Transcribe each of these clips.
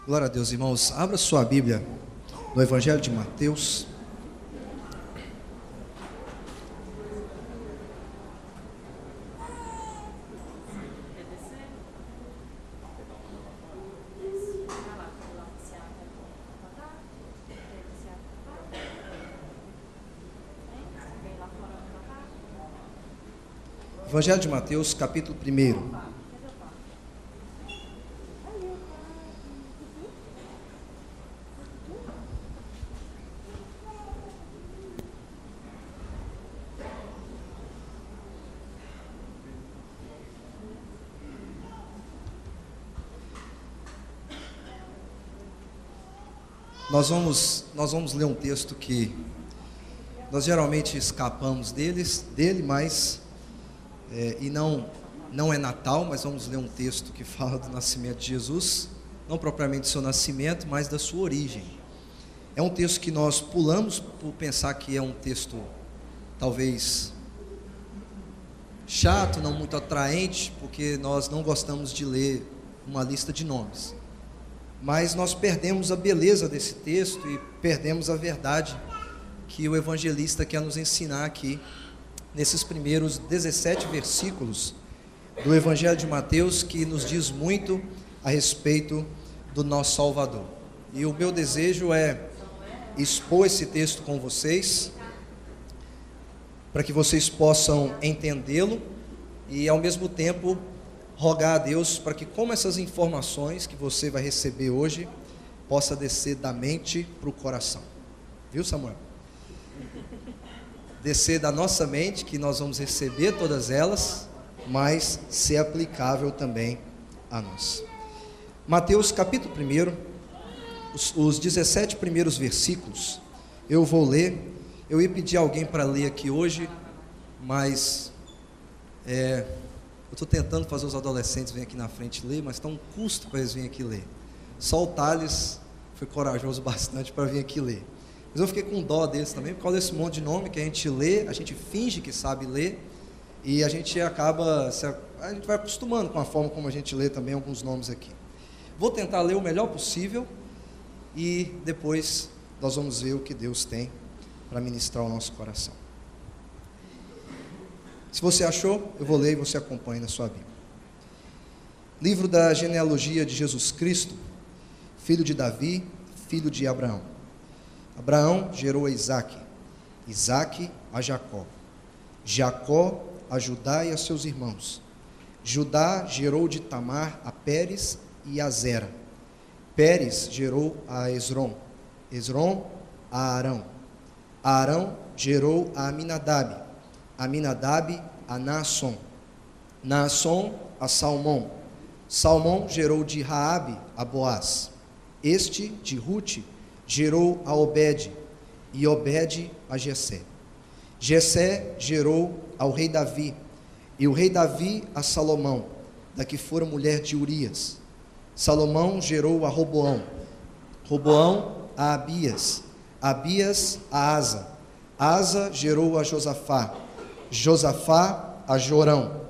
Glória a Deus, irmãos. Abra sua Bíblia no Evangelho de Mateus. Evangelho de Mateus, capítulo 1. Nós vamos ler um texto que nós geralmente escapamos dele, mas não é Natal, mas vamos ler um texto que fala do nascimento de Jesus, não propriamente do seu nascimento, mas da sua origem. É um texto que nós pulamos por pensar que é um texto talvez chato, não muito atraente, porque nós não gostamos de ler uma lista de nomes. Mas nós perdemos a beleza desse texto e perdemos a verdade que o evangelista quer nos ensinar aqui, nesses primeiros 17 versículos do Evangelho de Mateus, que nos diz muito a respeito do nosso Salvador. E o meu desejo é expor esse texto com vocês, para que vocês possam entendê-lo e ao mesmo tempo rogar a Deus para que, como essas informações que você vai receber hoje, possa descer da mente para o coração. Viu, Samuel? Descer da nossa mente, que nós vamos receber todas elas, mas ser aplicável também a nós. Mateus capítulo 1, os 17 primeiros versículos, eu vou ler. Eu ia pedir alguém para ler aqui hoje, mas eu estou tentando fazer os adolescentes virem aqui na frente ler, mas está um custo para eles virem aqui ler. Só o Thales foi corajoso bastante para vir aqui ler. Mas eu fiquei com dó deles também, por causa desse monte de nome que a gente lê, a gente finge que sabe ler, e a gente vai acostumando com a forma como a gente lê também alguns nomes aqui. Vou tentar ler o melhor possível, e depois nós vamos ver o que Deus tem para ministrar ao nosso coração. Se você achou, eu vou ler e você acompanha na sua Bíblia. Livro da genealogia de Jesus Cristo, filho de Davi, filho de Abraão. Abraão gerou a Isaque, Isaque a Jacó, Jacó a Judá e a seus irmãos. Judá gerou de Tamar a Pérez e a Zera. Pérez gerou a Esrom, Esrom a Arão. Arão gerou a Aminadab, Aminadab a Naasson, Naasson a Salmão. Salmão gerou de Raabe a Boaz. Este de Rute gerou a Obed, e Obed a Jessé. Jessé gerou ao rei Davi, e o rei Davi a Salomão, da que fora mulher de Urias. Salomão gerou a Roboão, Roboão a Abias, Abias a Asa. Asa gerou a Josafá, Josafá a Jorão,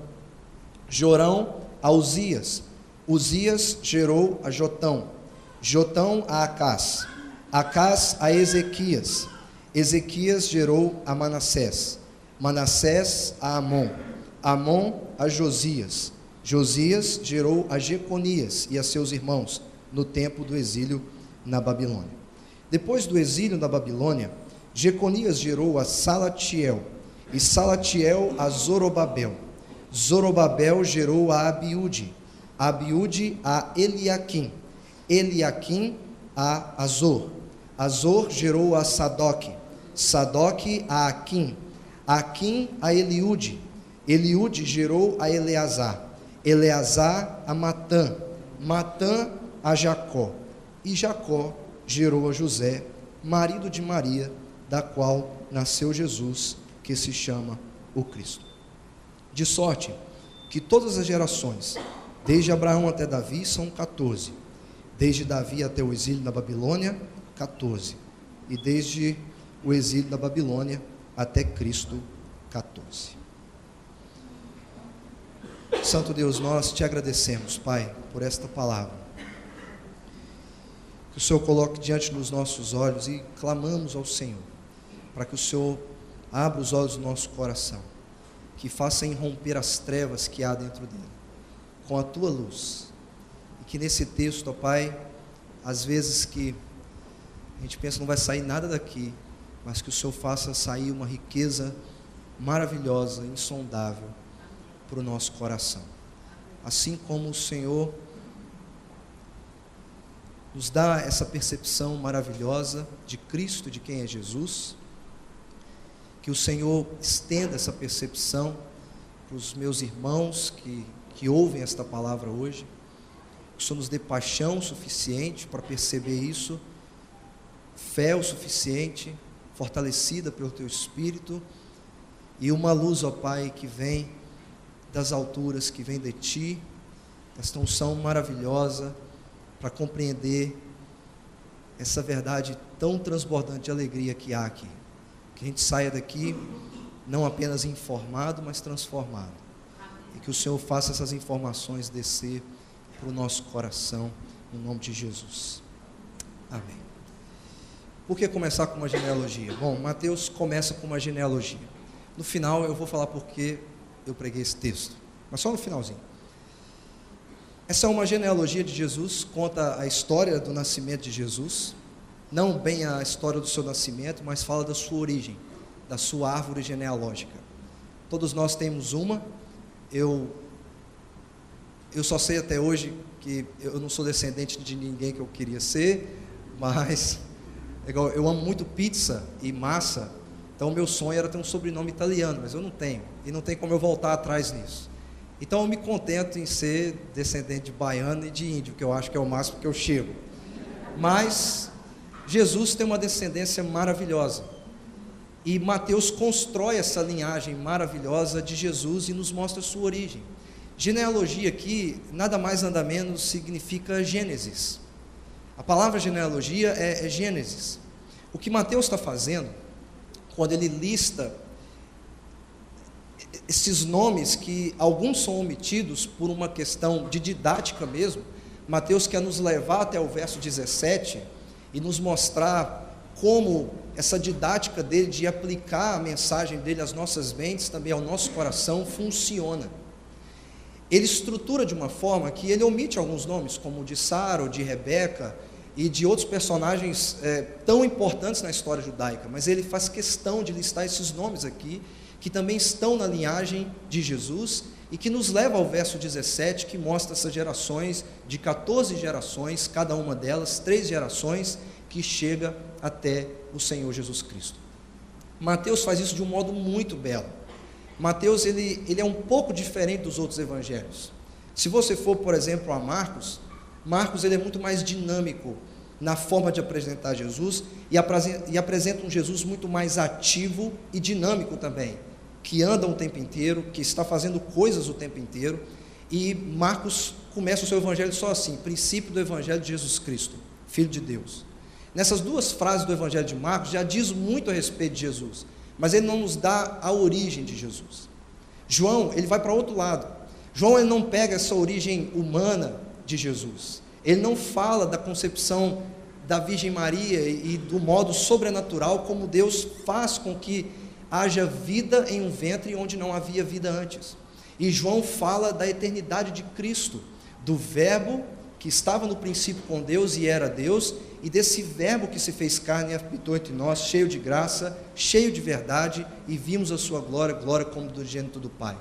Jorão a Uzias, Uzias gerou a Jotão, Jotão a Acás, Acás a Ezequias, Ezequias gerou a Manassés, Manassés a Amon, Amon a Josias, Josias gerou a Jeconias e a seus irmãos no tempo do exílio na Babilônia. Depois do exílio na Babilônia, Jeconias gerou a Salatiel, e Salatiel a Zorobabel. Zorobabel gerou a Abiúde, Abiúde a Eliaquim, Eliaquim a Azor. Azor gerou a Sadoque, Sadoque a Aquim, Aquim a Eliúde, Eliúde gerou a Eleazar, Eleazar a Matã, Matã a Jacó, e Jacó gerou a José, marido de Maria, da qual nasceu Jesus, que se chama o Cristo. De sorte que todas as gerações, desde Abraão até Davi, são 14, desde Davi até o exílio na Babilônia, 14, e desde o exílio da Babilônia até Cristo, 14. Santo Deus, nós te agradecemos, Pai, por esta palavra. que o Senhor coloque diante dos nossos olhos e clamamos ao Senhor, para que o Senhor abra os olhos do nosso coração, que faça irromper as trevas que há dentro dele, com a tua luz, e que nesse texto, ó Pai, às vezes que a gente pensa que não vai sair nada daqui, mas que o Senhor faça sair uma riqueza maravilhosa, insondável, para o nosso coração. Assim como o Senhor nos dá essa percepção maravilhosa de Cristo, de quem é Jesus, que o Senhor estenda essa percepção para os meus irmãos que ouvem esta palavra hoje, que o Senhor nos dê paixão suficiente para perceber isso, fé o suficiente, fortalecida pelo Teu Espírito, e uma luz, ó Pai, que vem das alturas, que vem de Ti, esta unção maravilhosa, para compreender essa verdade tão transbordante de alegria que há aqui. Que a gente saia daqui não apenas informado, mas transformado. E que o Senhor faça essas informações descer para o nosso coração, no nome de Jesus. Amém. Por que começar com uma genealogia? Bom, Mateus começa com uma genealogia. No final eu vou falar por que eu preguei esse texto, mas só no finalzinho. Essa é uma genealogia de Jesus, conta a história do nascimento de Jesus, não bem a história do seu nascimento, mas fala da sua origem, da sua árvore genealógica. Todos nós temos uma. Eu só sei até hoje que eu não sou descendente de ninguém que eu queria ser, mas eu amo muito pizza e massa, então o meu sonho era ter um sobrenome italiano, mas eu não tenho, e não tem como eu voltar atrás nisso. Então eu me contento em ser descendente de baiano e de índio, que eu acho que é o máximo que eu chego. Mas Jesus tem uma descendência maravilhosa, e Mateus constrói essa linhagem maravilhosa de Jesus e nos mostra a sua origem. Genealogia aqui, nada mais nada menos, significa Gênesis. A palavra genealogia é Gênesis. O que Mateus está fazendo, quando ele lista esses nomes, que alguns são omitidos por uma questão de didática mesmo, Mateus quer nos levar até o verso 17 e nos mostrar como essa didática dele, de aplicar a mensagem dele às nossas mentes, também ao nosso coração, funciona. Ele estrutura de uma forma que ele omite alguns nomes, como o de Sara, ou de Rebeca, e de outros personagens tão importantes na história judaica, mas ele faz questão de listar esses nomes aqui, que também estão na linhagem de Jesus, e que nos leva ao verso 17, que mostra essas gerações, de 14 gerações, cada uma delas, 3 gerações, que chega até o Senhor Jesus Cristo. Mateus faz isso de um modo muito belo. Mateus, ele é um pouco diferente dos outros evangelhos. Se você for, por exemplo, a Marcos, ele é muito mais dinâmico na forma de apresentar Jesus, e apresenta um Jesus muito mais ativo e dinâmico também, que anda o tempo inteiro, que está fazendo coisas o tempo inteiro. E Marcos começa o seu evangelho só assim: princípio do evangelho de Jesus Cristo, Filho de Deus. Nessas duas frases do evangelho de Marcos já diz muito a respeito de Jesus, mas ele não nos dá a origem de Jesus. João, ele vai para outro lado. João, ele não pega essa origem humana de Jesus, ele não fala da concepção da Virgem Maria e do modo sobrenatural como Deus faz com que haja vida em um ventre onde não havia vida antes. E João fala da eternidade de Cristo, do verbo que estava no princípio com Deus e era Deus, e desse verbo que se fez carne e habitou entre nós, cheio de graça, cheio de verdade, e vimos a sua glória, glória como do unigênito do Pai.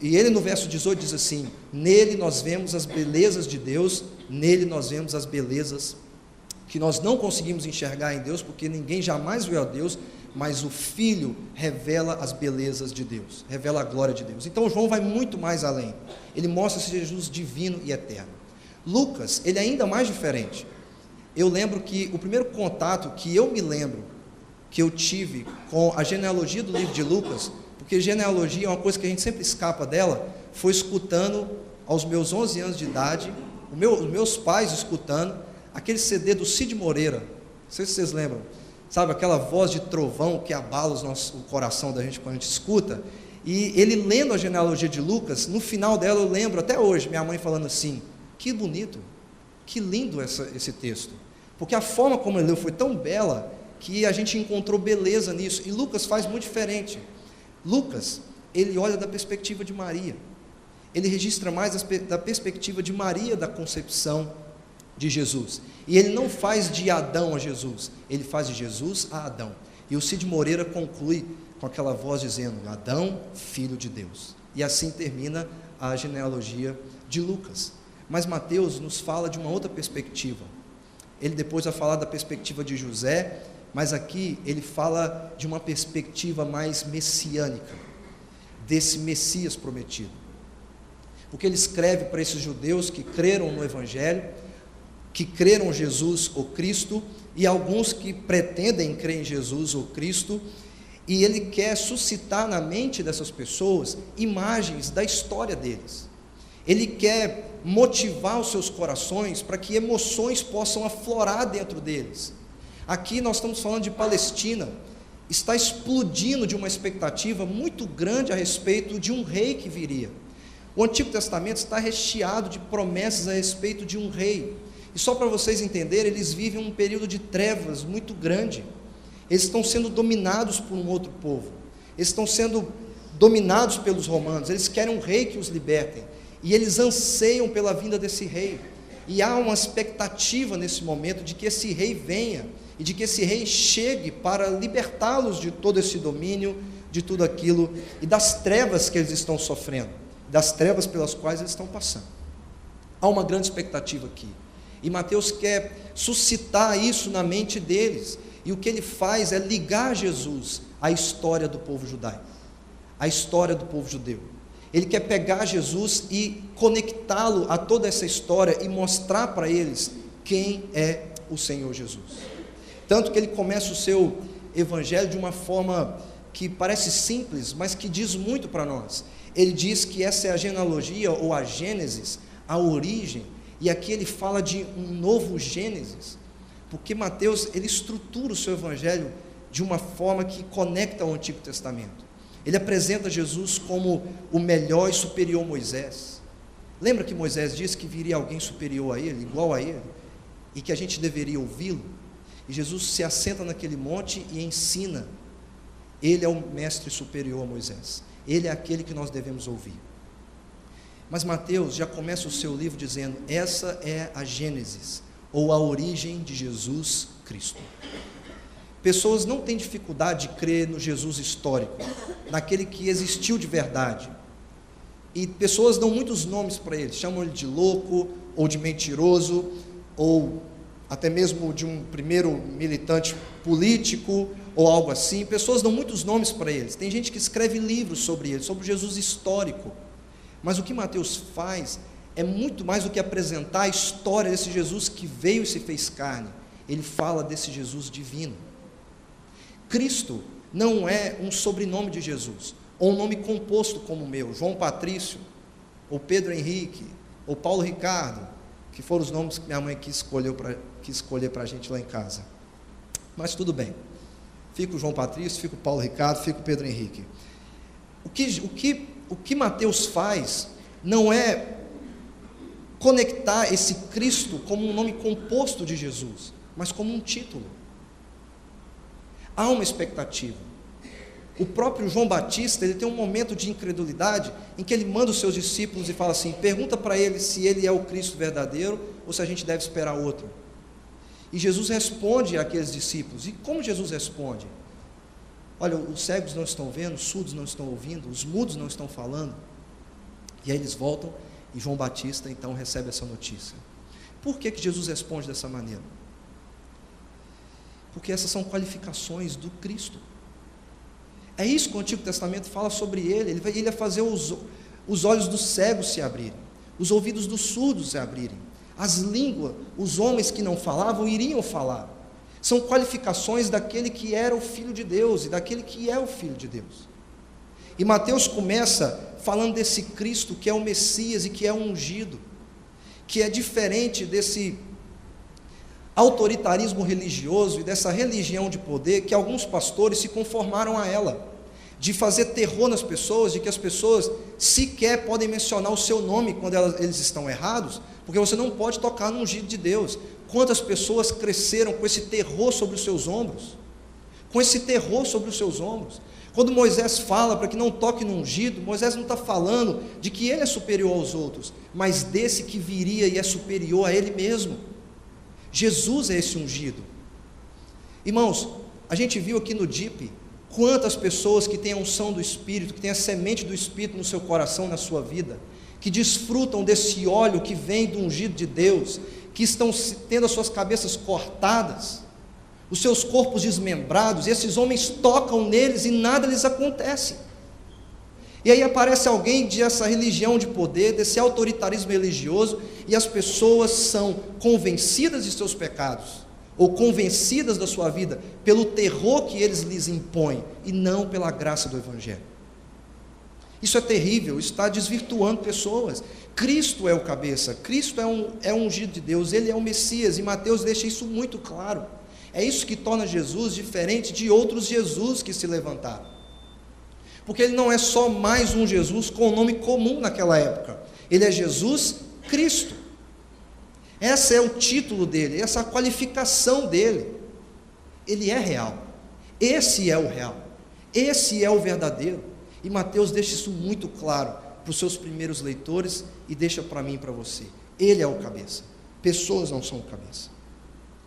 E ele no verso 18 diz assim: nele nós vemos as belezas de Deus, nele nós vemos as belezas que nós não conseguimos enxergar em Deus, porque ninguém jamais viu a Deus, mas o Filho revela as belezas de Deus, revela a glória de Deus. Então João vai muito mais além, ele mostra esse Jesus divino e eterno. Lucas, ele é ainda mais diferente. Eu lembro que o primeiro contato que eu me lembro, que eu tive com a genealogia do livro de Lucas, porque genealogia é uma coisa que a gente sempre escapa dela, foi escutando aos meus 11 anos de idade, os meus pais escutando aquele CD do Cid Moreira, não sei se vocês lembram, sabe, aquela voz de trovão que abala o coração da gente quando a gente escuta, e ele lendo a genealogia de Lucas, no final dela eu lembro até hoje, minha mãe falando assim: que bonito, que lindo esse texto. porque a forma como ele leu foi tão bela que a gente encontrou beleza nisso, e Lucas faz muito diferente. Lucas, ele olha da perspectiva de Maria, ele registra mais da perspectiva de Maria da concepção de Jesus, e ele não faz de Adão a Jesus, ele faz de Jesus a Adão. E o Cid Moreira conclui com aquela voz dizendo: Adão, filho de Deus. E assim termina a genealogia de Lucas. Mas Mateus nos fala de uma outra perspectiva. Ele depois vai falar da perspectiva de José, mas aqui ele fala de uma perspectiva mais messiânica, desse Messias prometido. Porque ele escreve para esses judeus que creram no Evangelho, que creram em Jesus, o Cristo, e alguns que pretendem crer em Jesus, o Cristo, e ele quer suscitar na mente dessas pessoas imagens da história deles. Ele quer motivar os seus corações para que emoções possam aflorar dentro deles. Aqui nós estamos falando de Palestina, está explodindo de uma expectativa muito grande a respeito de um rei que viria. O Antigo Testamento está recheado de promessas a respeito de um rei. E só para vocês entenderem, eles vivem um período de trevas muito grande. Eles estão sendo dominados por um outro povo. Eles estão sendo dominados pelos romanos. Eles querem um rei que os libertem. E eles anseiam pela vinda desse rei. E há uma expectativa nesse momento de que esse rei venha e de que esse rei chegue para libertá-los de todo esse domínio, de tudo aquilo e das trevas que eles estão sofrendo, das trevas pelas quais eles estão passando. Há uma grande expectativa aqui. E Mateus quer suscitar isso na mente deles. E o que ele faz é ligar Jesus à história do povo judaico, à história do povo judeu. Ele quer pegar Jesus e conectá-lo a toda essa história e mostrar para eles quem é o Senhor Jesus. Tanto que ele começa o seu evangelho de uma forma que parece simples, mas que diz muito para nós. Ele diz que essa é a genealogia ou a Gênesis, a origem, e aqui ele fala de um novo Gênesis, porque Mateus, ele estrutura o seu evangelho de uma forma que conecta ao Antigo Testamento. Ele apresenta Jesus como o melhor e superior Moisés. Lembra que Moisés disse que viria alguém superior a ele, igual a ele, e que a gente deveria ouvi-lo? E Jesus se assenta naquele monte e ensina. Ele é o mestre superior a Moisés. Ele é aquele que nós devemos ouvir. Mas Mateus já começa o seu livro dizendo: essa é a Gênesis, ou a origem de Jesus Cristo. Pessoas não têm dificuldade de crer no Jesus histórico, naquele que existiu de verdade. E pessoas dão muitos nomes para ele, chamam ele de louco, ou de mentiroso, ou até mesmo de um primeiro militante político, ou algo assim. Pessoas dão muitos nomes para eles. Tem gente que escreve livros sobre ele, sobre o Jesus histórico. Mas o que Mateus faz é muito mais do que apresentar a história desse Jesus que veio e se fez carne. Ele fala desse Jesus divino. Cristo não é um sobrenome de Jesus, ou um nome composto como o meu, João Patrício, ou Pedro Henrique, ou Paulo Ricardo, que foram os nomes que minha mãe quis escolher para a gente lá em casa. Mas tudo bem, fica o João Patrício, fica o Paulo Ricardo, fica o Pedro Henrique. O que Mateus faz não é conectar esse Cristo como um nome composto de Jesus, mas como um título. Há uma expectativa. O próprio João Batista, ele tem um momento de incredulidade, em que ele manda os seus discípulos e fala assim: pergunta para ele se ele é o Cristo verdadeiro, ou se a gente deve esperar outro. E Jesus responde àqueles discípulos. E como Jesus responde? Olha, os cegos não estão vendo, os surdos não estão ouvindo, os mudos não estão falando. E aí eles voltam, e João Batista então recebe essa notícia. Por que Jesus responde dessa maneira? Porque essas são qualificações do Cristo. É isso que o Antigo Testamento fala sobre ele. Ele vai fazer os olhos dos cegos se abrirem, os ouvidos dos surdos se abrirem, as línguas, os homens que não falavam iriam falar. São qualificações daquele que era o Filho de Deus e daquele que é o Filho de Deus. E Mateus começa falando desse Cristo que é o Messias e que é o ungido, que é diferente desse autoritarismo religioso e dessa religião de poder que alguns pastores se conformaram a ela. de fazer terror nas pessoas, de que as pessoas sequer podem mencionar o seu nome quando eles estão errados, porque você não pode tocar no ungido de Deus. Quantas pessoas cresceram com esse terror sobre os seus ombros? Com esse terror sobre os seus ombros. Quando Moisés fala para que não toque no ungido, Moisés não está falando de que ele é superior aos outros, mas desse que viria e é superior a ele mesmo. Jesus é esse ungido. Irmãos, a gente viu aqui no DIP quantas pessoas que têm a unção do Espírito, que têm a semente do Espírito no seu coração, na sua vida, que desfrutam desse óleo que vem do ungido de Deus, que estão tendo as suas cabeças cortadas, os seus corpos desmembrados, e esses homens tocam neles e nada lhes acontece. E aí aparece alguém dessa religião de poder, desse autoritarismo religioso, e as pessoas são convencidas de seus pecados, ou convencidas da sua vida, pelo terror que eles lhes impõem, e não pela graça do Evangelho. Isso é terrível, isso está desvirtuando pessoas. Cristo é o cabeça, Cristo é um ungido de Deus, Ele é o Messias, e Mateus deixa isso muito claro. É isso que torna Jesus diferente de outros Jesus que se levantaram, porque Ele não é só mais um Jesus com o nome comum naquela época, Ele é Jesus Cristo. Esse é o título dele, essa é a qualificação dele. Ele é real, esse é o real, esse é o verdadeiro. E Mateus deixa isso muito claro para os seus primeiros leitores e deixa para mim e para você. Ele é o cabeça, pessoas não são o cabeça.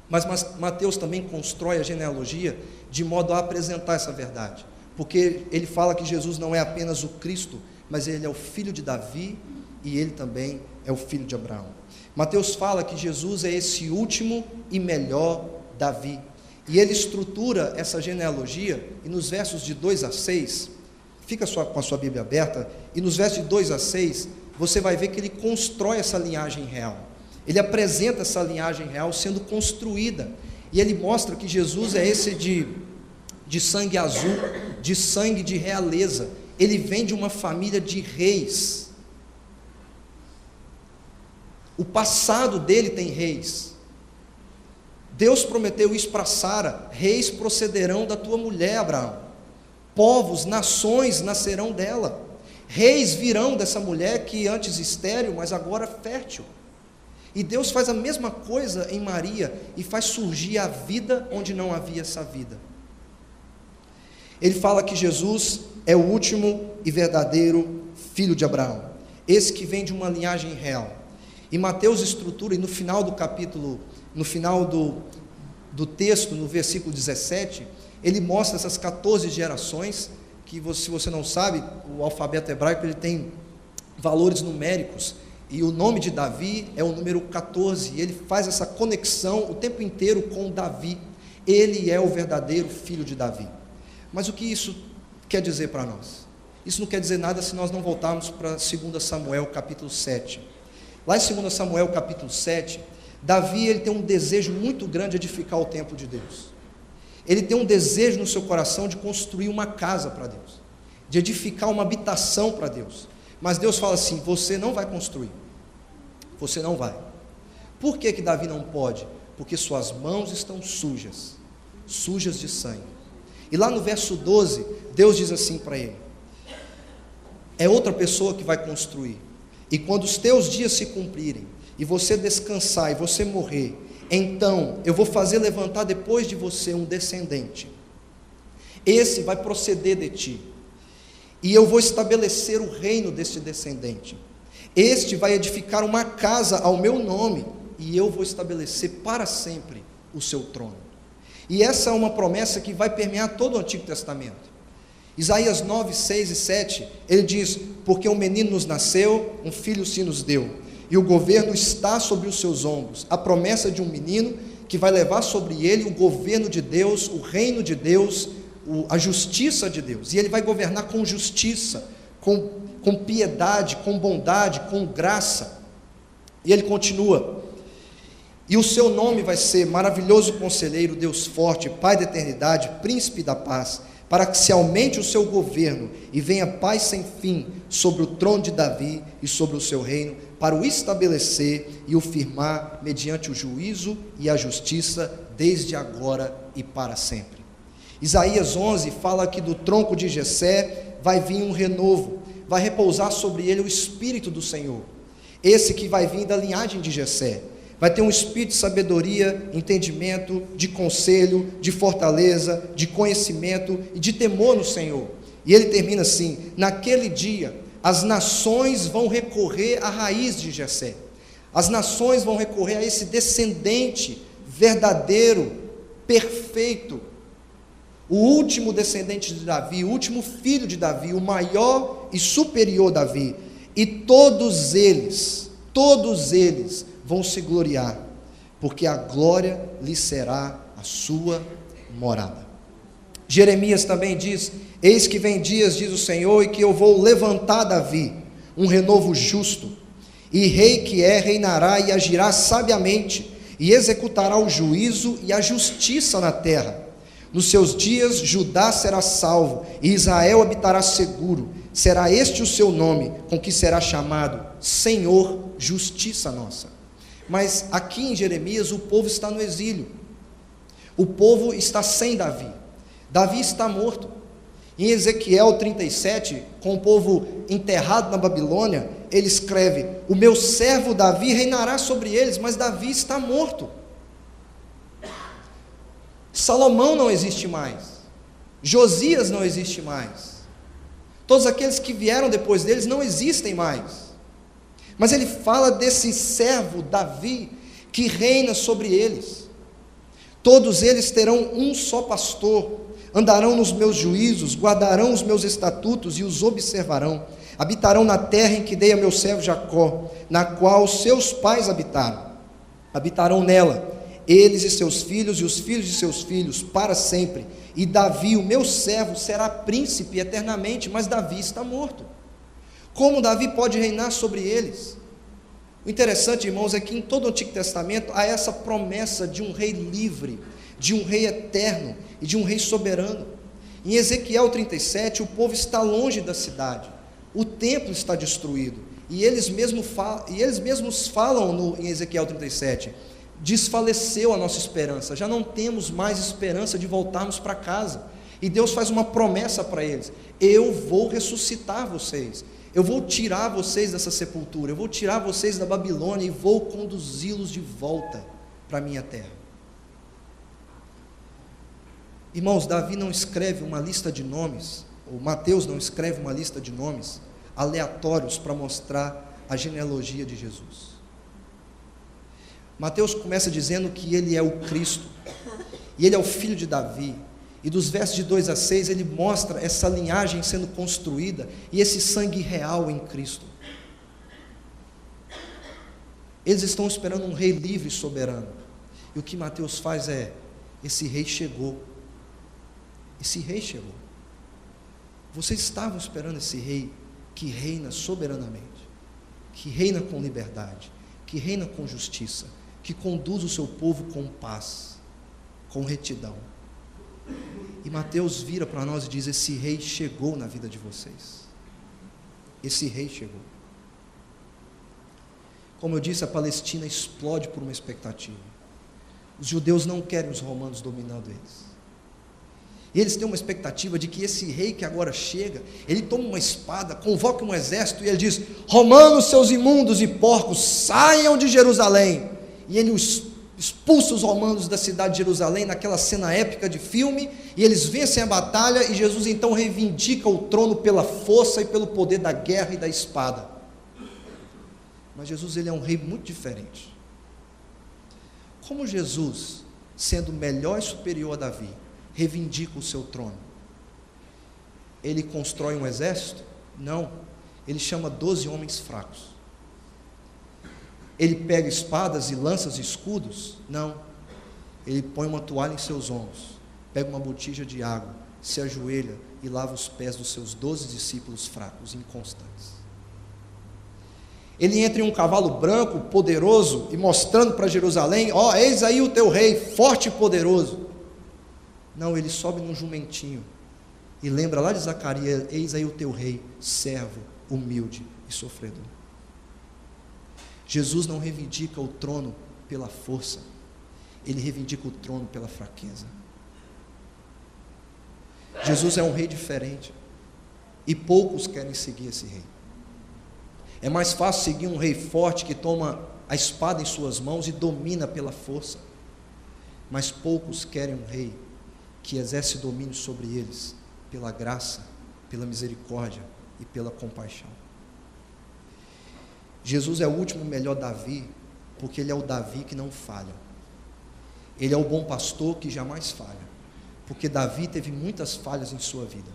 Mas Mateus também constrói a genealogia de modo a apresentar essa verdade, porque ele fala que Jesus não é apenas o Cristo, mas ele é o filho de Davi e ele também é o filho de Abraão. Mateus fala que Jesus é esse último e melhor Davi, e ele estrutura essa genealogia, e nos versos de 2 a 6, fica com a sua Bíblia aberta, e nos versos de 2 a 6, você vai ver que ele constrói essa linhagem real, ele apresenta essa linhagem real sendo construída, e ele mostra que Jesus é esse de sangue azul, de sangue de realeza, ele vem de uma família de reis, o passado dele tem reis. Deus prometeu isso para Sara: reis procederão da tua mulher, Abraão, povos, nações nascerão dela, reis virão dessa mulher que antes estéril, mas agora fértil. E Deus faz a mesma coisa em Maria, e faz surgir a vida onde não havia essa vida. Ele fala que Jesus é o último e verdadeiro filho de Abraão, esse que vem de uma linhagem real. E Mateus estrutura, e no final do capítulo, no final do texto, no versículo 17, ele mostra essas 14 gerações, que se você não sabe, o alfabeto hebraico ele tem valores numéricos, e o nome de Davi é o número 14, e ele faz essa conexão o tempo inteiro com Davi. Ele é o verdadeiro filho de Davi. Mas o que isso quer dizer para nós? Isso não quer dizer nada se nós não voltarmos para 2 Samuel capítulo 7. Lá em 2 Samuel capítulo 7, Davi ele tem um desejo muito grande de edificar o templo de Deus. Ele tem um desejo no seu coração de construir uma casa para Deus, de edificar uma habitação para Deus. Mas Deus fala assim: você não vai construir, você não vai. Por que Davi não pode? Porque suas mãos estão sujas, sujas de sangue. E lá no verso 12, Deus diz assim para ele: é outra pessoa que vai construir. E quando os teus dias se cumprirem, e você descansar, e você morrer, então eu vou fazer levantar depois de você um descendente. Esse vai proceder de ti, e eu vou estabelecer o reino deste descendente. Este vai edificar uma casa ao meu nome, e eu vou estabelecer para sempre o seu trono. E essa é uma promessa que vai permear todo o Antigo Testamento. Isaías 9, 6 e 7, ele diz: porque um menino nos nasceu, um filho se nos deu, e o governo está sobre os seus ombros. A promessa de um menino que vai levar sobre ele o governo de Deus, o reino de Deus, a justiça de Deus. E ele vai governar com justiça, com piedade, com bondade, com graça. E ele continua: e o seu nome vai ser maravilhoso conselheiro, Deus forte, Pai da eternidade, príncipe da paz, para que se aumente o seu governo e venha paz sem fim sobre o trono de Davi e sobre o seu reino, para o estabelecer e o firmar mediante o juízo e a justiça desde agora e para sempre. Isaías 11 fala que do tronco de Jessé vai vir um renovo, vai repousar sobre ele o Espírito do Senhor. Esse que vai vir da linhagem de Jessé. Vai ter um espírito de sabedoria, entendimento, de conselho, de fortaleza, de conhecimento e de temor no Senhor. E ele termina assim: naquele dia as nações vão recorrer à raiz de Jessé. As nações vão recorrer a esse descendente verdadeiro, perfeito, o último descendente de Davi, o último filho de Davi, o maior e superior Davi. E todos eles vão se gloriar, porque a glória lhe será a sua morada. Jeremias também diz: eis que vem dias, diz o Senhor, e que eu vou levantar Davi, um renovo justo, e rei que é, reinará e agirá sabiamente, e executará o juízo e a justiça na terra. Nos seus dias Judá será salvo, e Israel habitará seguro. Será este o seu nome, com que será chamado Senhor, justiça nossa. Mas aqui em Jeremias o povo está no exílio, o povo está sem Davi, Davi está morto. Em Ezequiel 37, com o povo enterrado na Babilônia, ele escreve: o meu servo Davi reinará sobre eles, mas Davi está morto. Salomão não existe mais, Josias não existe mais, todos aqueles que vieram depois deles não existem mais. Mas ele fala desse servo Davi que reina sobre eles. Todos eles terão um só pastor, andarão nos meus juízos, guardarão os meus estatutos e os observarão. Habitarão na terra em que dei a meu servo Jacó, na qual seus pais habitaram. Habitarão nela, eles e seus filhos e os filhos de seus filhos, para sempre. E Davi, o meu servo, será príncipe eternamente, mas Davi está morto. Como Davi pode reinar sobre eles? O interessante, irmãos, é que em todo o Antigo Testamento há essa promessa de um rei livre, de um rei eterno e de um rei soberano. Em Ezequiel 37, o povo está longe da cidade, o templo está destruído, e eles mesmos falam em Ezequiel 37, desfaleceu a nossa esperança, já não temos mais esperança de voltarmos para casa. E Deus faz uma promessa para eles: eu vou ressuscitar vocês, eu vou tirar vocês dessa sepultura, eu vou tirar vocês da Babilônia e vou conduzi-los de volta para a minha terra. Irmãos, Davi não escreve uma lista de nomes, ou Mateus não escreve uma lista de nomes aleatórios para mostrar a genealogia de Jesus. Mateus começa dizendo que ele é o Cristo, e ele é o filho de Davi, e dos versos de 2 a 6 ele mostra essa linhagem sendo construída, e esse sangue real em Cristo. Eles estão esperando um rei livre e soberano, e o que Mateus faz é: esse rei chegou, esse rei chegou, vocês estavam esperando esse rei que reina soberanamente, que reina com liberdade, que reina com justiça, que conduz o seu povo com paz, com retidão. E Mateus vira para nós e diz: esse rei chegou na vida de vocês, esse rei chegou. Como eu disse, a Palestina explode por uma expectativa. Os judeus não querem os romanos dominando eles, e eles têm uma expectativa de que esse rei que agora chega, ele toma uma espada, convoca um exército e ele diz: romanos, seus imundos e porcos, saiam de Jerusalém. E ele expulsa os romanos da cidade de Jerusalém, naquela cena épica de filme, e eles vencem a batalha, e Jesus então reivindica o trono pela força e pelo poder da guerra e da espada. Mas Jesus, ele é um rei muito diferente. Como Jesus, sendo melhor e superior a Davi, reivindica o seu trono? Ele constrói um exército? Não, ele chama 12 homens fracos. Ele pega espadas e lanças e escudos? Não, ele põe uma toalha em seus ombros, pega uma botija de água, se ajoelha e lava os pés dos seus 12 discípulos fracos, inconstantes. Ele entra em um cavalo branco, poderoso, e mostrando para Jerusalém: ó, eis aí o teu rei, forte e poderoso. Não, ele sobe num jumentinho, e lembra lá de Zacarias: eis aí o teu rei, servo, humilde e sofredor. Jesus não reivindica o trono pela força, ele reivindica o trono pela fraqueza. Jesus é um rei diferente. E poucos querem seguir esse rei. É mais fácil seguir um rei forte que toma a espada em suas mãos e domina pela força. Mas poucos querem um rei que exerce domínio sobre eles pela graça, pela misericórdia e pela compaixão. Jesus é o último melhor Davi, porque ele é o Davi que não falha. Ele é o bom pastor que jamais falha, porque Davi teve muitas falhas em sua vida.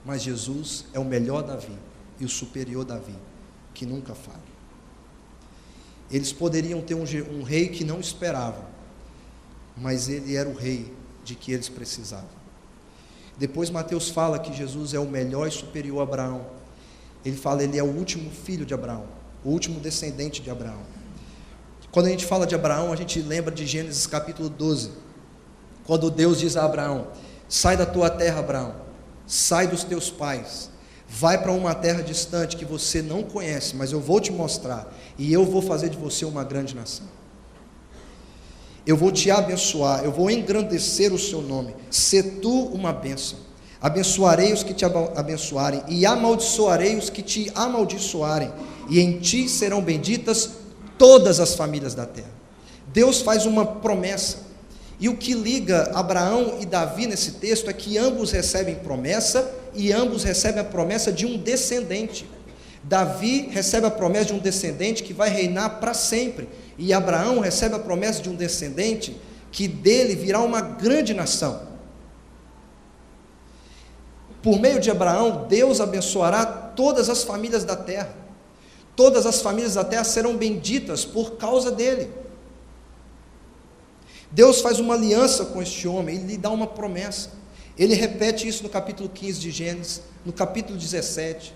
Mas Jesus é o melhor Davi e o superior Davi, que nunca falha. Eles poderiam ter um rei que não esperavam, mas ele era o rei de que eles precisavam. Depois Mateus fala que Jesus é o melhor e superior a Abraão. Ele fala, ele é o último filho de Abraão, o último descendente de Abraão. Quando a gente fala de Abraão, a gente lembra de Gênesis capítulo 12, quando Deus diz a Abraão: sai da tua terra, Abraão, sai dos teus pais, vai para uma terra distante que você não conhece, mas eu vou te mostrar, e eu vou fazer de você uma grande nação. Eu vou te abençoar, eu vou engrandecer o seu nome, sê tu uma bênção. Abençoarei os que te abençoarem, e amaldiçoarei os que te amaldiçoarem, e em ti serão benditas todas as famílias da terra. Deus faz uma promessa, e o que liga Abraão e Davi nesse texto é que ambos recebem promessa, e ambos recebem a promessa de um descendente. Davi recebe a promessa de um descendente que vai reinar para sempre, e Abraão recebe a promessa de um descendente que dele virá uma grande nação. Por meio de Abraão, Deus abençoará todas as famílias da terra. Todas as famílias da terra serão benditas por causa dele. Deus faz uma aliança com este homem, ele lhe dá uma promessa. Ele repete isso no capítulo 15 de Gênesis, no capítulo 17.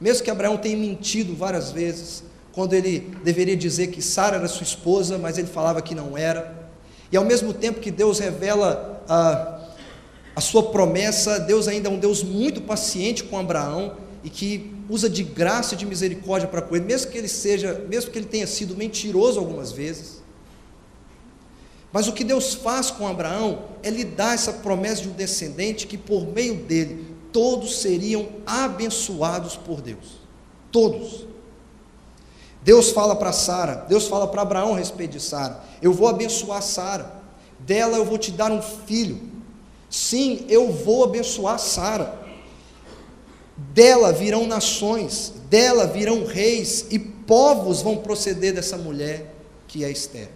Mesmo que Abraão tenha mentido várias vezes, quando ele deveria dizer que Sara era sua esposa, mas ele falava que não era. E ao mesmo tempo que Deus revela a sua promessa, Deus ainda é um Deus muito paciente com Abraão, e que usa de graça e de misericórdia para com ele, mesmo que ele tenha sido mentiroso algumas vezes. Mas o que Deus faz com Abraão é lhe dar essa promessa de um descendente que por meio dele todos seriam abençoados por Deus. Todos. Deus fala para Sara, Deus fala para Abraão a respeito de Sara: eu vou abençoar Sara, dela eu vou te dar um filho. Sim, eu vou abençoar Sara. Dela virão nações, dela virão reis, e povos vão proceder dessa mulher que é Esther.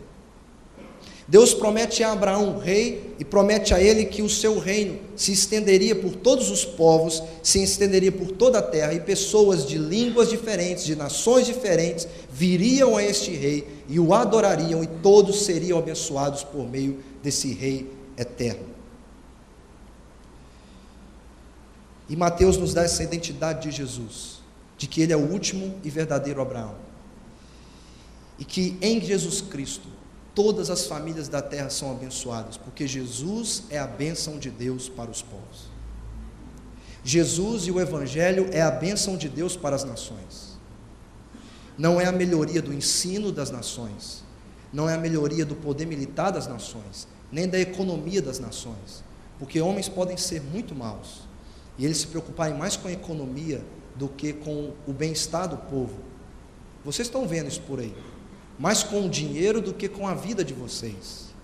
Deus promete a Abraão um rei, e promete a ele que o seu reino se estenderia por todos os povos, se estenderia por toda a terra, e pessoas de línguas diferentes, de nações diferentes, viriam a este rei e o adorariam, e todos seriam abençoados por meio desse rei eterno. E Mateus nos dá essa identidade de Jesus, de que ele é o último e verdadeiro Abraão, e que em Jesus Cristo todas as famílias da terra são abençoadas, porque Jesus é a bênção de Deus para os povos. Jesus e o Evangelho é a bênção de Deus para as nações. Não é a melhoria do ensino das nações, não é a melhoria do poder militar das nações, nem da economia das nações, porque homens podem ser muito maus, e eles se preocuparem mais com a economia do que com o bem-estar do povo. Vocês estão vendo isso por aí, mais com o dinheiro do que com a vida de vocês.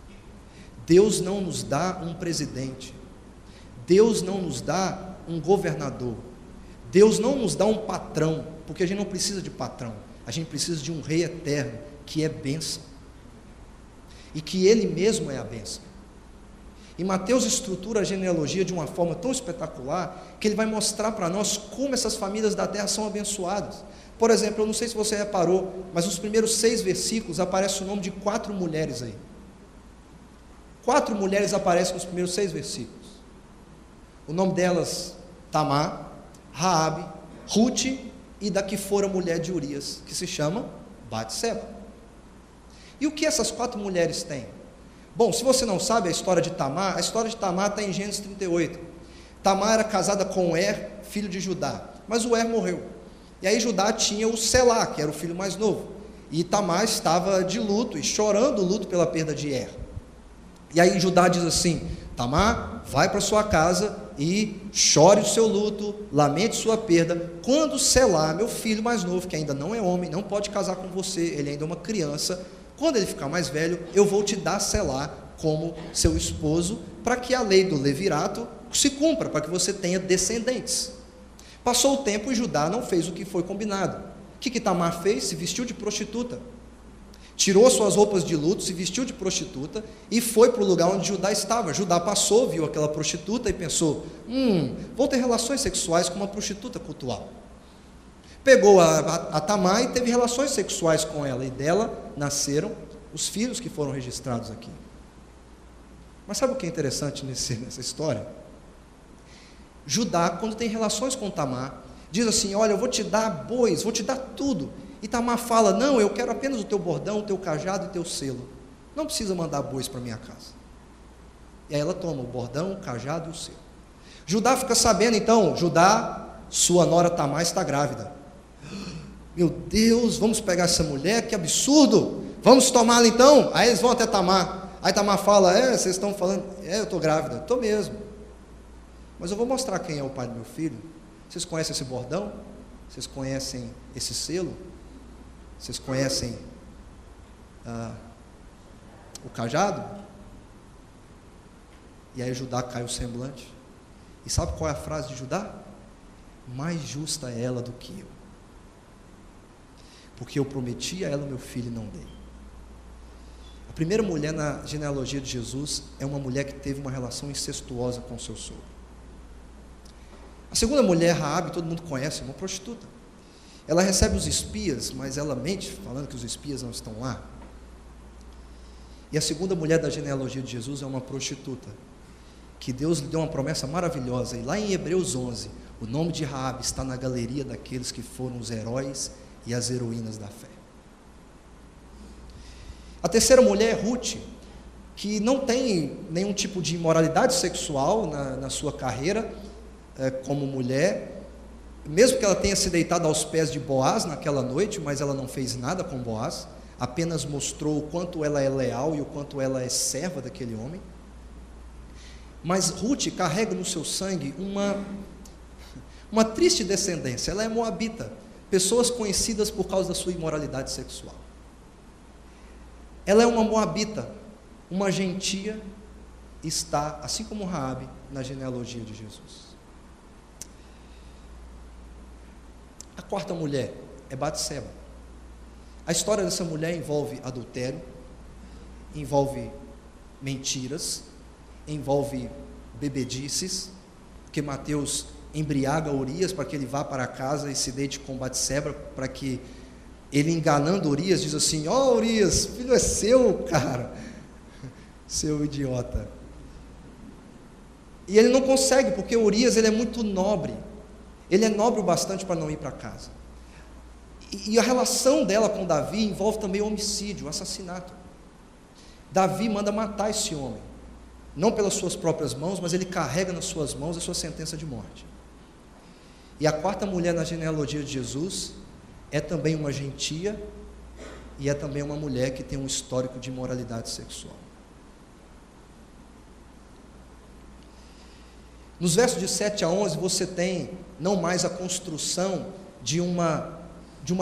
Deus não nos dá um presidente, Deus não nos dá um governador, Deus não nos dá um patrão, porque a gente não precisa de patrão, a gente precisa de um rei eterno, que é bênção, e que ele mesmo é a bênção. E Mateus estrutura a genealogia de uma forma tão espetacular, que ele vai mostrar para nós como essas famílias da terra são abençoadas. Por exemplo, eu não sei se você reparou, mas nos primeiros 6 versículos aparece o nome de 4 mulheres aí. 4 mulheres aparecem nos primeiros 6 versículos. O nome delas: Tamar, Raabe, Ruth e da que fora mulher de Urias, que se chama Batseba. E o que essas 4 mulheres têm? Bom, se você não sabe a história de Tamar está em Gênesis 38. Tamar era casada com Er, filho de Judá, mas o Er morreu. E aí Judá tinha o Selá, que era o filho mais novo, e Tamar estava de luto, e chorando o luto pela perda de Er. E aí Judá diz assim: Tamar, vai para sua casa e chore o seu luto, lamente sua perda. Quando Selá, meu filho mais novo, que ainda não é homem, não pode casar com você, ele ainda é uma criança, quando ele ficar mais velho, eu vou te dar Selá como seu esposo, para que a lei do levirato se cumpra, para que você tenha descendentes. Passou o tempo e Judá não fez o que foi combinado. O que Tamar fez? Se vestiu de prostituta. Tirou suas roupas de luto, se vestiu de prostituta e foi para o lugar onde Judá estava. Judá passou, viu aquela prostituta e pensou: vou ter relações sexuais com uma prostituta cultual. Pegou a Tamar e teve relações sexuais com ela, e dela nasceram os filhos que foram registrados aqui. Mas sabe o que é interessante nessa história? Judá, quando tem relações com Tamar, diz assim: olha, eu vou te dar bois, vou te dar tudo. E Tamar fala: não, eu quero apenas o teu bordão, o teu cajado e o teu selo. Não precisa mandar bois para minha casa. E aí ela toma o bordão, o cajado e o selo. Judá fica sabendo, então: Judá, sua nora Tamar está grávida. Meu Deus, vamos pegar essa mulher, que absurdo, vamos tomá-la então. Aí eles vão até Tamar. Aí Tamar fala: vocês estão falando, eu estou grávida. Estou mesmo, mas eu vou mostrar quem é o pai do meu filho. Vocês conhecem esse bordão? Vocês conhecem esse selo? Vocês conhecem o cajado? E aí Judá cai o semblante. E sabe qual é a frase de Judá? Mais justa é ela do que eu, porque eu prometi a ela o meu filho e não dei. A primeira mulher na genealogia de Jesus é uma mulher que teve uma relação incestuosa com seu sogro. A segunda mulher, Raabe, todo mundo conhece, uma prostituta. Ela recebe os espias, mas ela mente, falando que os espias não estão lá. E a segunda mulher da genealogia de Jesus é uma prostituta, que Deus lhe deu uma promessa maravilhosa. E lá em Hebreus 11, o nome de Raabe está na galeria daqueles que foram os heróis e as heroínas da fé. A terceira mulher é Ruth, que não tem nenhum tipo de imoralidade sexual na sua carreira como mulher, mesmo que ela tenha se deitado aos pés de Boaz naquela noite, mas ela não fez nada com Boaz, apenas mostrou o quanto ela é leal e o quanto ela é serva daquele homem. Mas Ruth carrega no seu sangue uma triste descendência. Ela é moabita, pessoas conhecidas por causa da sua imoralidade sexual. Ela é uma moabita, uma gentia, está, assim como Raabe, na genealogia de Jesus. A quarta mulher é Batseba. A história dessa mulher envolve adultério, envolve mentiras, envolve bebedices, porque Mateus embriaga Urias para que ele vá para casa e se deite com Batseba, para que ele, enganando Urias, diz assim: Urias, filho é seu, cara, seu idiota. E ele não consegue, porque Urias ele é muito nobre. Ele é nobre o bastante para não ir para casa. E a relação dela com Davi envolve também o homicídio, o assassinato. Davi manda matar esse homem, não pelas suas próprias mãos, mas ele carrega nas suas mãos a sua sentença de morte. E a quarta mulher na genealogia de Jesus é também uma gentia e é também uma mulher que tem um histórico de imoralidade sexual. Nos versos de 7 a 11 você tem não mais a construção de uma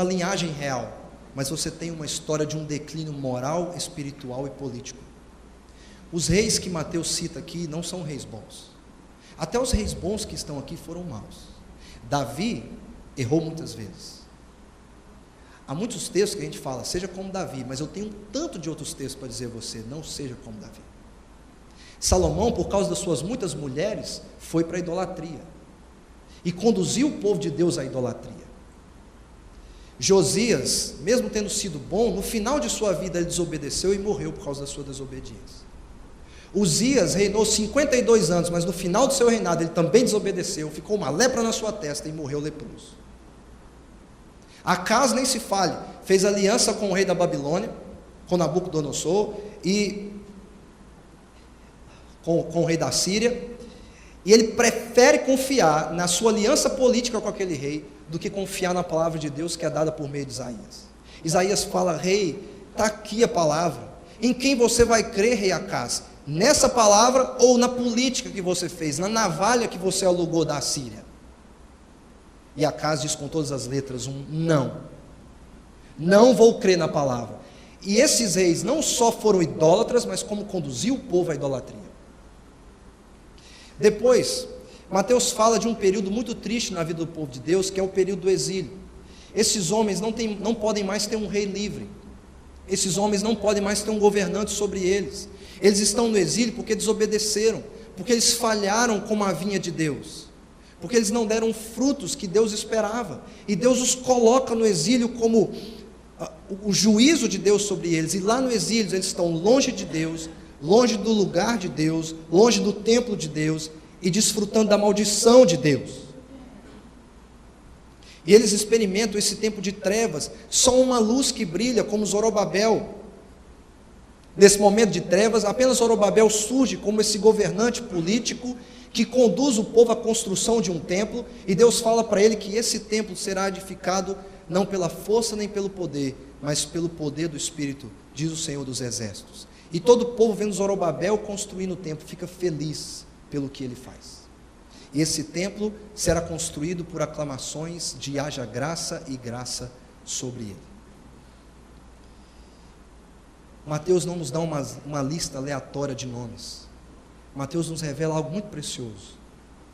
linhagem real, mas você tem uma história de um declínio moral, espiritual e político. Os reis que Mateus cita aqui não são reis bons. Até os reis bons que estão aqui foram maus. Davi errou muitas vezes. Há muitos textos que a gente fala: seja como Davi, mas eu tenho um tanto de outros textos para dizer a você: não seja como Davi. Salomão, por causa das suas muitas mulheres, foi para a idolatria e conduziu o povo de Deus à idolatria. Josias, mesmo tendo sido bom, no final de sua vida ele desobedeceu e morreu por causa da sua desobediência. Uzias reinou 52 anos, mas no final do seu reinado ele também desobedeceu, ficou uma lepra na sua testa e morreu leproso. Acaz, nem se fale, fez aliança com o rei da Babilônia, com Nabucodonosor, e com o rei da Síria, e ele prefere confiar na sua aliança política com aquele rei, do que confiar na palavra de Deus que é dada por meio de Isaías. Isaías fala: rei, está aqui a palavra, em quem você vai crer, rei Acaz? nessa palavra ou na política que você fez, na navalha que você alugou da Assíria? E Acaz diz com todas as letras um não. Não vou crer na palavra. E esses reis não só foram idólatras, mas como conduziu o povo à idolatria. Depois, Mateus fala de um período muito triste na vida do povo de Deus, que é o período do exílio. Esses homens não podem mais ter um rei livre. Esses homens não podem mais ter um governante sobre eles. Eles estão no exílio porque desobedeceram, porque eles falharam como a vinha de Deus, porque eles não deram frutos que Deus esperava, e Deus os coloca no exílio como o juízo de Deus sobre eles, e lá no exílio eles estão longe de Deus, longe do lugar de Deus, longe do templo de Deus, e desfrutando da maldição de Deus. E eles experimentam esse tempo de trevas, só uma luz que brilha, como Zorobabel. Nesse momento de trevas, apenas Zorobabel surge como esse governante político que conduz o povo à construção de um templo, e Deus fala para ele que esse templo será edificado não pela força nem pelo poder, mas pelo poder do Espírito, diz o Senhor dos Exércitos. E todo o povo vendo Zorobabel construindo o templo, fica feliz pelo que ele faz. E esse templo será construído por aclamações de haja graça e graça sobre ele. Mateus não nos dá uma lista aleatória de nomes. Mateus nos revela algo muito precioso,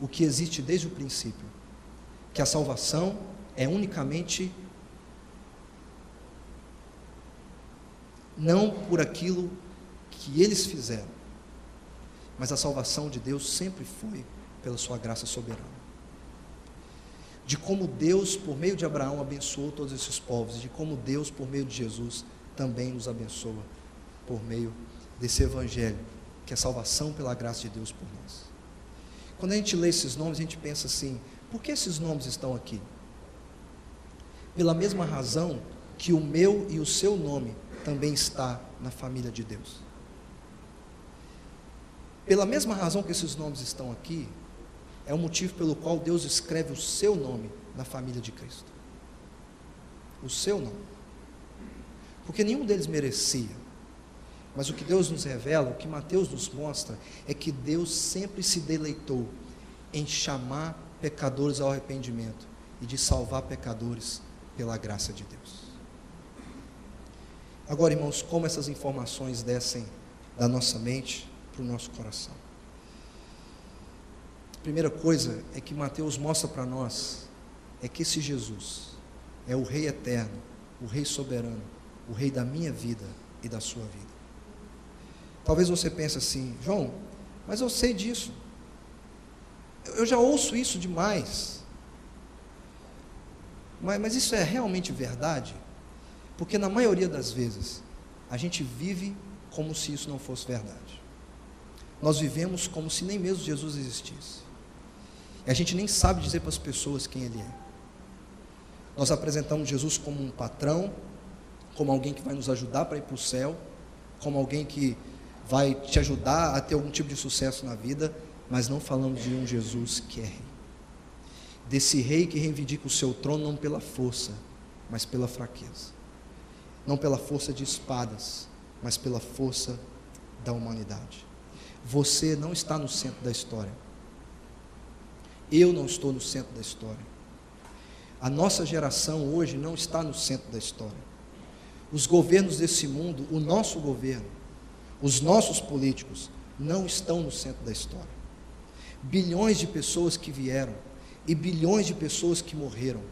o que existe desde o princípio, que a salvação é unicamente não por aquilo que eles fizeram, mas a salvação de Deus sempre foi pela sua graça soberana. De como Deus, por meio de Abraão, abençoou todos esses povos, e de como Deus, por meio de Jesus, também nos abençoa por meio desse evangelho, que é salvação pela graça de Deus por nós. Quando a gente lê esses nomes, a gente pensa assim: por que esses nomes estão aqui? Pela mesma razão que o meu e o seu nome também está na família de Deus. Pela mesma razão que esses nomes estão aqui, é o motivo pelo qual Deus escreve o seu nome na família de Cristo. O seu nome. Porque nenhum deles merecia. Mas o que Deus nos revela, o que Mateus nos mostra, é que Deus sempre se deleitou em chamar pecadores ao arrependimento e de salvar pecadores pela graça de Deus. Agora, irmãos, como essas informações descem da nossa mente para o nosso coração? A primeira coisa é que Mateus mostra para nós é que esse Jesus é o Rei eterno, o Rei soberano, o Rei da minha vida e da sua vida. Talvez você pense assim: João, mas eu sei disso, eu já ouço isso demais, mas isso é realmente verdade? Porque na maioria das vezes, a gente vive como se isso não fosse verdade. Nós vivemos como se nem mesmo Jesus existisse, e a gente nem sabe dizer para as pessoas quem Ele é. Nós apresentamos Jesus como um patrão, como alguém que vai nos ajudar para ir para o céu, como alguém que vai te ajudar a ter algum tipo de sucesso na vida, mas não falamos de um Jesus que é rei, desse rei que reivindica o seu trono não pela força, mas pela fraqueza, não pela força de espadas, mas pela força da humanidade. Você não está no centro da história, eu não estou no centro da história, a nossa geração hoje não está no centro da história. Os governos desse mundo, o nosso governo, os nossos políticos não estão no centro da história. Bilhões de pessoas que vieram e bilhões de pessoas que morreram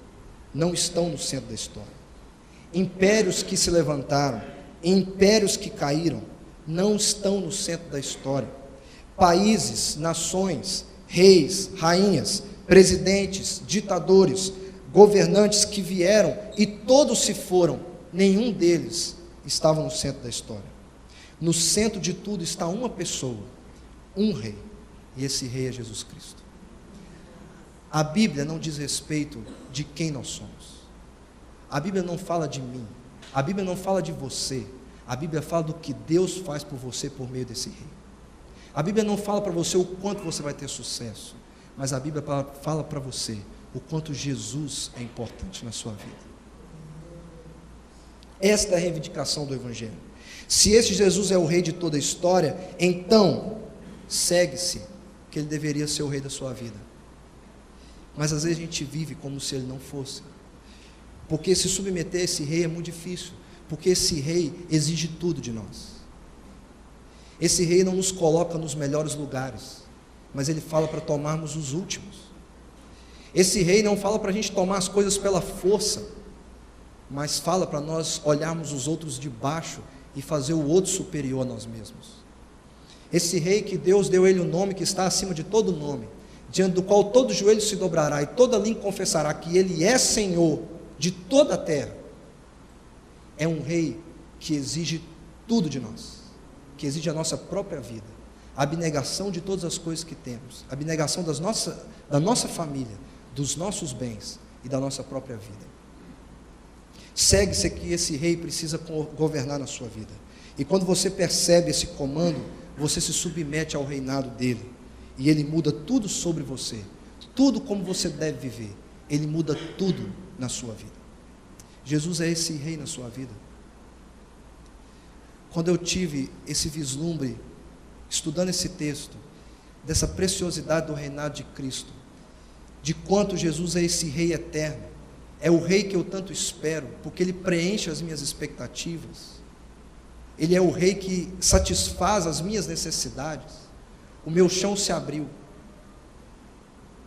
não estão no centro da história. Impérios que se levantaram, impérios que caíram, não estão no centro da história. Países, nações, reis, rainhas, presidentes, ditadores, governantes que vieram e todos se foram, nenhum deles estava no centro da história. No centro de tudo está uma pessoa, um rei, e esse rei é Jesus Cristo. A Bíblia não diz respeito de quem nós somos, a Bíblia não fala de mim, a Bíblia não fala de você, a Bíblia fala do que Deus faz por você por meio desse rei. A Bíblia não fala para você o quanto você vai ter sucesso, mas a Bíblia fala para você o quanto Jesus é importante na sua vida. Esta é a reivindicação do Evangelho. Se esse Jesus é o rei de toda a história, então segue-se que ele deveria ser o rei da sua vida. Mas às vezes a gente vive como se ele não fosse, porque se submeter a esse rei é muito difícil, porque esse rei exige tudo de nós. Esse rei não nos coloca nos melhores lugares, mas ele fala para tomarmos os últimos. Esse rei não fala para a gente tomar as coisas pela força, mas fala para nós olharmos os outros de baixo e fazer o outro superior a nós mesmos. Esse rei que Deus deu ele o nome que está acima de todo nome, diante do qual todo joelho se dobrará e toda língua confessará que ele é Senhor de toda a terra, é um rei que exige tudo de nós, que exige a nossa própria vida, a abnegação de todas as coisas que temos, a abnegação da nossa família, dos nossos bens e da nossa própria vida. Segue-se que esse rei precisa governar na sua vida, e quando você percebe esse comando, você se submete ao reinado dele, e ele muda tudo sobre você, tudo como você deve viver, ele muda tudo na sua vida. Jesus é esse rei na sua vida. Quando eu tive esse vislumbre, estudando esse texto, dessa preciosidade do reinado de Cristo, de quanto Jesus é esse rei eterno, é o rei que eu tanto espero, porque ele preenche as minhas expectativas, ele é o rei que satisfaz as minhas necessidades, o meu chão se abriu,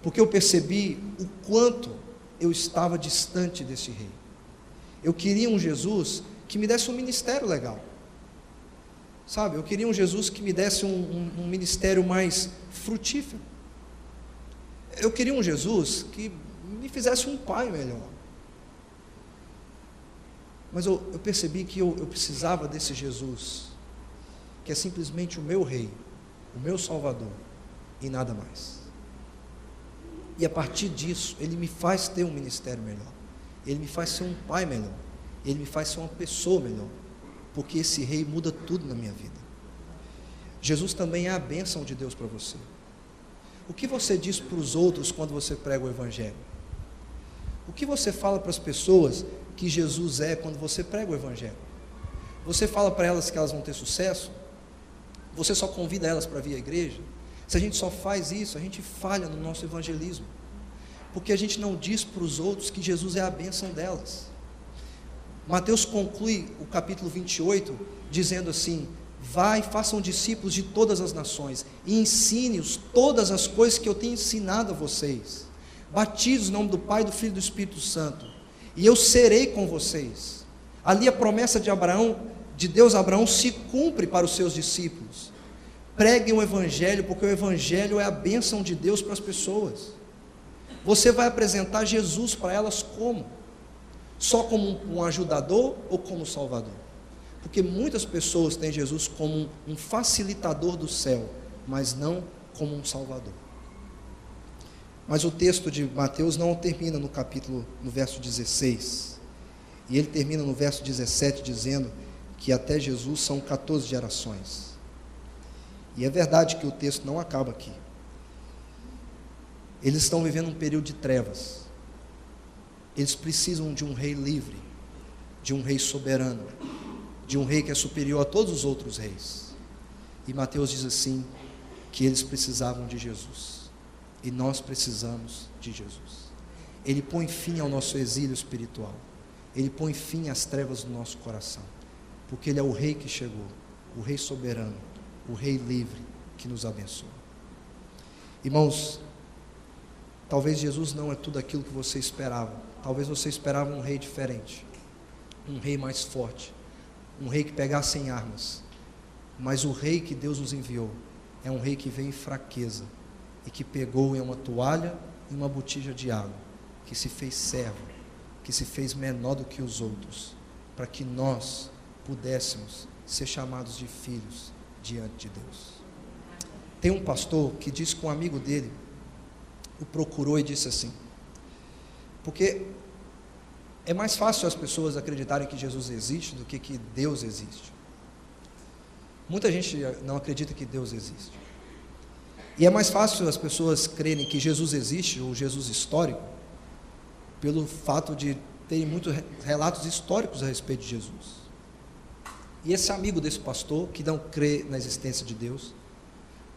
porque eu percebi o quanto eu estava distante desse rei. Eu queria um Jesus que me desse um ministério legal, sabe? Eu queria um Jesus que me desse um ministério mais frutífero. Eu queria um Jesus que me fizesse um pai melhor. Mas eu percebi que eu precisava desse Jesus, que é simplesmente o meu rei, o meu salvador, e nada mais. E a partir disso, ele me faz ter um ministério melhor, ele me faz ser um pai melhor, ele me faz ser uma pessoa melhor, porque esse rei muda tudo na minha vida. Jesus também é a bênção de Deus para você. O que você diz para os outros quando você prega o Evangelho? O que você fala para as pessoas que Jesus é quando você prega o Evangelho? Você fala para elas que elas vão ter sucesso? Você só convida elas para vir à igreja? Se a gente só faz isso, a gente falha no nosso evangelismo, porque a gente não diz para os outros que Jesus é a bênção delas. Mateus conclui o capítulo 28 dizendo assim: vai, façam discípulos de todas as nações e ensine-os todas as coisas que eu tenho ensinado a vocês, batize-os no nome do Pai, do Filho e do Espírito Santo, e eu serei com vocês. Ali a promessa de Abraão, de Deus a Abraão, se cumpre para os seus discípulos. Preguem o Evangelho, porque o Evangelho é a bênção de Deus para as pessoas. Você vai apresentar Jesus para elas como? Só como um ajudador ou como Salvador? Porque muitas pessoas têm Jesus como um facilitador do céu, mas não como um Salvador. Mas o texto de Mateus não termina no verso 16, e ele termina no verso 17 dizendo que até Jesus são 14 gerações. E é verdade que o texto não acaba aqui. Eles estão vivendo um período de trevas. Eles precisam de um rei livre, de um rei soberano, de um rei que é superior a todos os outros reis. E Mateus diz assim, que eles precisavam de Jesus, e nós precisamos de Jesus. Ele põe fim ao nosso exílio espiritual, ele põe fim às trevas do nosso coração, porque ele é o rei que chegou, o rei soberano, o rei livre que nos abençoa. Irmãos, talvez Jesus não é tudo aquilo que você esperava. Talvez você esperava um rei diferente, um rei mais forte, um rei que pegasse em armas. Mas o rei que Deus nos enviou é um rei que veio em fraqueza e que pegou em uma toalha e uma botija de água, que se fez servo, que se fez menor do que os outros, para que nós pudéssemos ser chamados de filhos diante de Deus. Tem um pastor que disse que um amigo dele o procurou e disse assim: porque é mais fácil as pessoas acreditarem que Jesus existe do que Deus existe. Muita gente não acredita que Deus existe, e é mais fácil as pessoas crerem que Jesus existe, ou Jesus histórico, pelo fato de terem muitos relatos históricos a respeito de Jesus. E esse amigo desse pastor, que não crê na existência de Deus,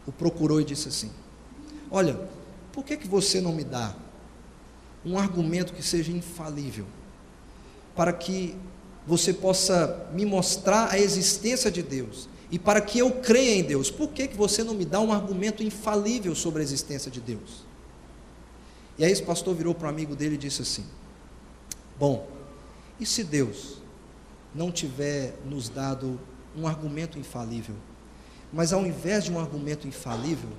o procurou e disse assim: olha, por que você não me dá um argumento que seja infalível, para que você possa me mostrar a existência de Deus, e para que eu creia em Deus? Por que você não me dá um argumento infalível sobre a existência de Deus? E aí esse pastor virou para um amigo dele e disse assim: bom, e se Deus não tiver nos dado um argumento infalível, mas ao invés de um argumento infalível,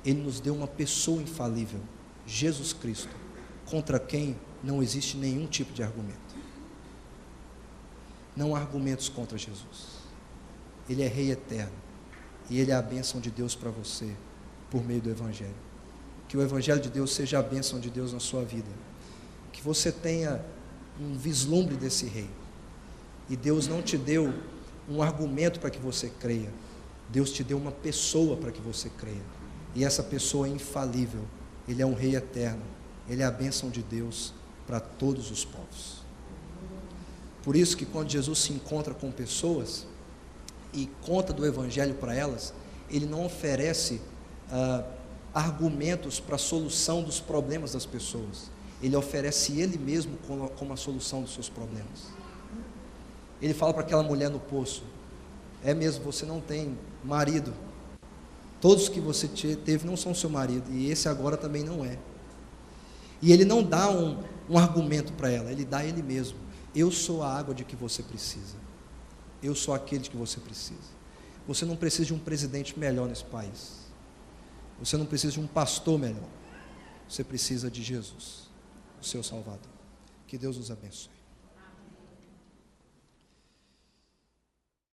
Ele nos deu uma pessoa infalível, Jesus Cristo, contra quem não existe nenhum tipo de argumento. Não há argumentos contra Jesus. Ele é Rei eterno, e Ele é a bênção de Deus para você, por meio do Evangelho. Que o Evangelho de Deus seja a bênção de Deus na sua vida, que você tenha um vislumbre desse Rei, e Deus não te deu um argumento para que você creia, Deus te deu uma pessoa para que você creia, e essa pessoa é infalível. Ele é um Rei eterno, Ele é a bênção de Deus para todos os povos. Por isso que quando Jesus se encontra com pessoas e conta do Evangelho para elas, Ele não oferece argumentos para a solução dos problemas das pessoas, Ele oferece Ele mesmo como a solução dos seus problemas. Ele fala para aquela mulher no poço: é mesmo, você não tem marido, todos que você teve não são seu marido, e esse agora também não é. E Ele não dá um argumento para ela, Ele dá Ele mesmo. Eu sou a água de que você precisa, eu sou aquele de que você precisa. Você não precisa de um presidente melhor nesse país, você não precisa de um pastor melhor, você precisa de Jesus, o seu Salvador. Que Deus nos abençoe.